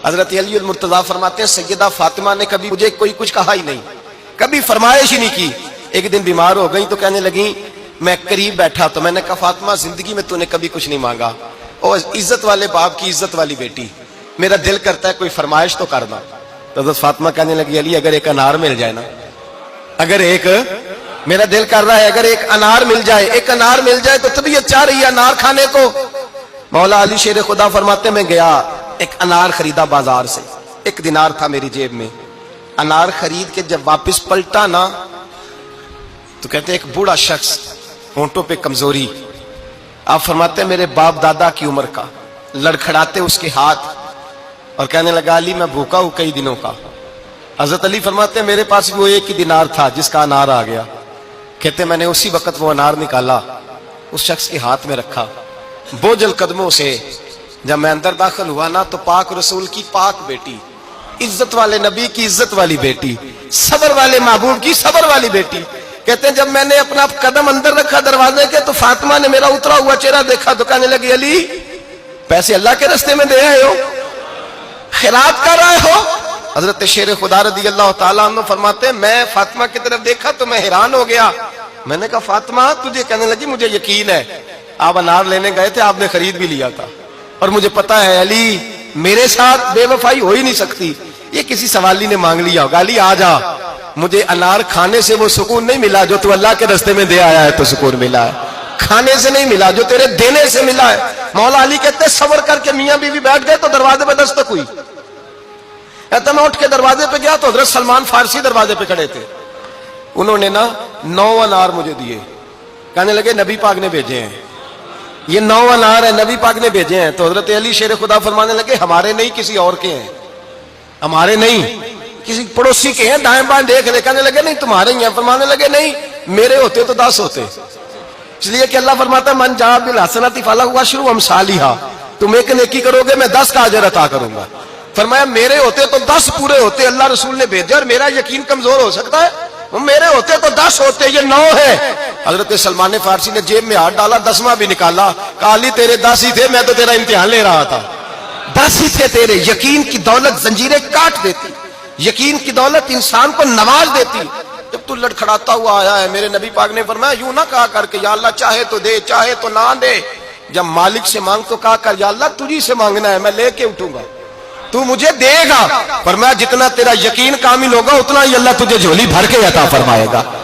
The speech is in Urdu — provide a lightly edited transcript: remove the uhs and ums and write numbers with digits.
حضرت علی المرتضیٰ فرماتے ہیں سیدہ فاطمہ نے کبھی مجھے کوئی کچھ کہا ہی نہیں، کبھی فرمائش ہی نہیں کی۔ ایک دن بیمار ہو گئی تو کہنے لگیں، میں قریب بیٹھا تو میں نے کہا فاطمہ زندگی میں تو نے کبھی کچھ نہیں مانگا، اور عزت والے باپ کی عزت والی بیٹی، میرا دل کرتا ہے کوئی فرمائش تو کرنا۔ تو حضرت فاطمہ کہنے لگی علی اگر ایک انار مل جائے نا، اگر ایک، میرا دل کر رہا ہے اگر ایک انار مل جائے، ایک انار مل جائے تو طبیعت چاہ رہی ہے انار کھانے کو۔ مولا علی شیر خدا فرماتے میں گیا، ایک انار خریدا بازار سے، 1 دینار تھا میری جیب میں، انار خرید کے جب واپس پلٹا نا تو کہتے ایک بوڑھا شخص، ہونٹوں پہ کمزوری، آپ فرماتے ہیں میرے باپ دادا کی عمر کا، لڑکھڑاتے اس کے ہاتھ اور کہنے لگا علی میں بھوکا ہوں کئی دنوں کا۔ حضرت علی فرماتے ہیں میرے پاس وہ 1 ہی دینار تھا جس کا انار آ گیا، کہتے میں نے اسی وقت وہ انار نکالا، اس شخص کے ہاتھ میں رکھا، بوجھل قدموں سے جب میں اندر داخل ہوا نا تو پاک رسول کی پاک بیٹی، عزت والے نبی کی عزت والی بیٹی، صبر والے محبوب کی صبر والی بیٹی، کہتے ہیں جب میں نے اپنا قدم اندر رکھا دروازے کے تو فاطمہ نے میرا اترا ہوا چہرہ دیکھا تو کہنے لگی علی پیسے اللہ کے راستے میں دے آئے ہو، خیرات کر رہے ہو۔ حضرت شیر خدا رضی اللہ تعالیٰ عنہ فرماتے ہیں میں فاطمہ کی طرف دیکھا تو میں حیران ہو گیا، میں نے کہا فاطمہ تجھے، کہنے لگی مجھے یقین ہے آپ انار لینے گئے تھے، آپ نے خرید بھی لیا تھا، اور مجھے پتا ہے علی میرے ساتھ بے وفائی ہو ہی نہیں سکتی، یہ کسی سوالی نے مانگ لیا ہوگا، علی آ جا، مجھے انار کھانے سے وہ سکون نہیں ملا جو تو اللہ کے راستے میں دے آیا ہے تو سکون ملا ہے، کھانے سے نہیں ملا جو تیرے دینے سے ملا ہے۔ مولا علی کہتے ہیں صبر کر کے میاں بیوی بیٹھ گئے تو دروازے پہ دستک ہوئی، کہتا میں اٹھ کے دروازے پہ گیا تو حضرت سلمان فارسی دروازے پہ کھڑے تھے، انہوں نے نا 9 انار مجھے دیے، کہنے لگے نبی پاک نے بھیجے ہیں، یہ 9 انار ہے نبی پاک نے بھیجے ہیں۔ تو حضرت علی شیر خدا فرمانے لگے ہمارے نہیں کسی اور کے ہیں، ہمارے نہیں کسی پڑوسی کے ہیں، دائیں بائیں دیکھ لے، کہنے لگے نہیں تمہارے ہی ہیں، فرمانے لگے نہیں میرے ہوتے تو 10 ہوتے، اس لیے کہ اللہ فرماتا ہے من جاء بالحسنۃ فلہ عشر امثالھا، تم ایک نیکی کرو گے میں 10 کا اجر عطا کروں گا۔ فرمایا میرے ہوتے تو 10 پورے ہوتے، اللہ رسول نے بھیجا اور میرا یقین کمزور ہو سکتا ہے، وہ میرے ہوتے تو 10 ہوتے، یہ 9 ہے۔ حضرت سلمان فارسی نے جیب میں ہاتھ ڈالا، 10واں بھی نکالا، کہا علی تیرے 10 ہی تھے، میں تو تیرا امتحان لے رہا تھا، 10 ہی تھے تیرے۔ یقین کی دولت زنجیریں کاٹ دیتی، یقین کی دولت انسان کو نواز دیتی۔ جب تو لڑکھڑاتا ہوا آیا ہے، میرے نبی پاک نے فرمایا یوں نہ کہا کر کے یا اللہ چاہے تو دے چاہے تو نہ دے، جب مالک سے مانگ تو کہا کر یا اللہ تجھی سے مانگنا ہے، میں لے کے اٹھوں گا، تو مجھے دے گا۔ فرمایا جتنا تیرا یقین کامل ہوگا اتنا ہی اللہ تجھے جھولی بھر کے عطا فرمائے گا۔